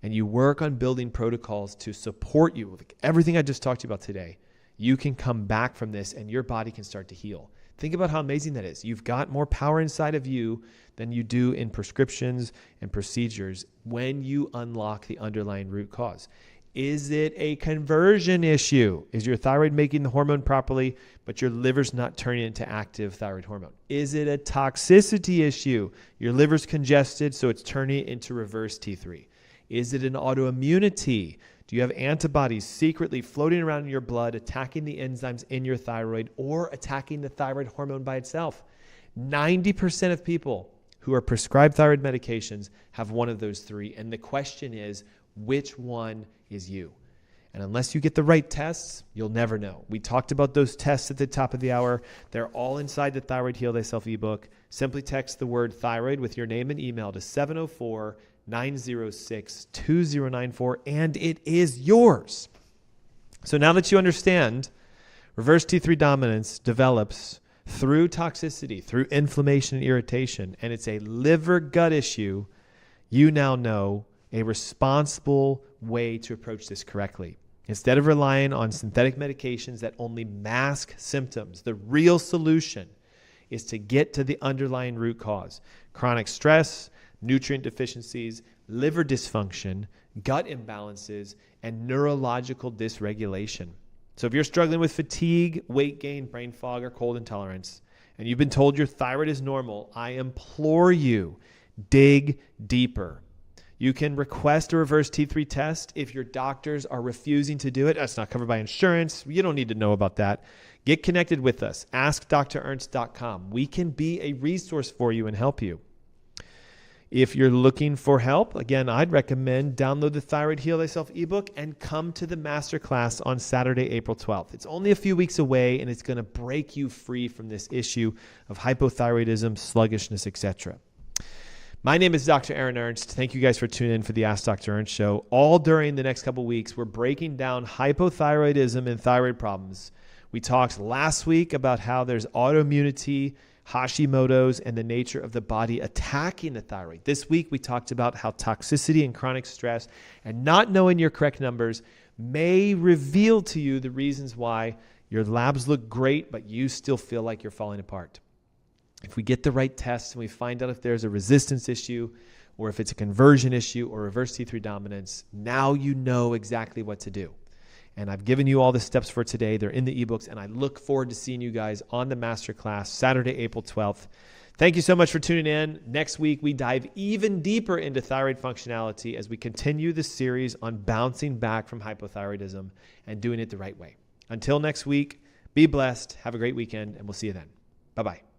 and you work on building protocols to support you with everything I just talked to you about today, you can come back from this and your body can start to heal. Think about how amazing that is. You've got more power inside of you than you do in prescriptions and procedures when you unlock the underlying root cause. Is it a conversion issue? Is your thyroid making the hormone properly, but your liver's not turning into active thyroid hormone? Is it a toxicity issue? Your liver's congested, so it's turning into reverse T3. Is it an autoimmunity? Do you have antibodies secretly floating around in your blood, attacking the enzymes in your thyroid or attacking the thyroid hormone by itself? 90% of people who are prescribed thyroid medications have one of those three. And the question is, which one is you? And unless you get the right tests, you'll never know. We talked about those tests at the top of the hour. They're all inside the Thyroid Heal Thyself ebook. Simply text the word thyroid with your name and email to 704-906-2094, and it is yours. So now that you understand, reverse T3 dominance develops through toxicity, through inflammation and irritation, and it's a liver-gut issue, you now know a responsible way to approach this correctly. Instead of relying on synthetic medications that only mask symptoms, the real solution is to get to the underlying root cause. Chronic stress, nutrient deficiencies, liver dysfunction, gut imbalances, and neurological dysregulation. So if you're struggling with fatigue, weight gain, brain fog, or cold intolerance, and you've been told your thyroid is normal, I implore you, dig deeper. You can request a reverse T3 test if your doctors are refusing to do it. That's not covered by insurance. You don't need to know about that. Get connected with us. AskDrErnst.com. We can be a resource for you and help you. If you're looking for help, again, I'd recommend download the Thyroid Heal Thyself ebook and come to the masterclass on Saturday, April 12th. It's only a few weeks away, and it's going to break you free from this issue of hypothyroidism, sluggishness, etc. My name is Dr. Aaron Ernst. Thank you guys for tuning in for the Ask Dr. Ernst Show. All during the next couple weeks, we're breaking down hypothyroidism and thyroid problems. We talked last week about how there's autoimmunity, Hashimoto's, and the nature of the body attacking the thyroid. This week, we talked about how toxicity and chronic stress and not knowing your correct numbers may reveal to you the reasons why your labs look great, but you still feel like you're falling apart. If we get the right tests and we find out if there's a resistance issue or if it's a conversion issue or reverse T3 dominance, now you know exactly what to do. And I've given you all the steps for today. They're in the ebooks, and I look forward to seeing you guys on the masterclass Saturday, April 12th. Thank you so much for tuning in. Next week, we dive even deeper into thyroid functionality as we continue the series on bouncing back from hypothyroidism and doing it the right way. Until next week, be blessed, have a great weekend, and we'll see you then. Bye-bye.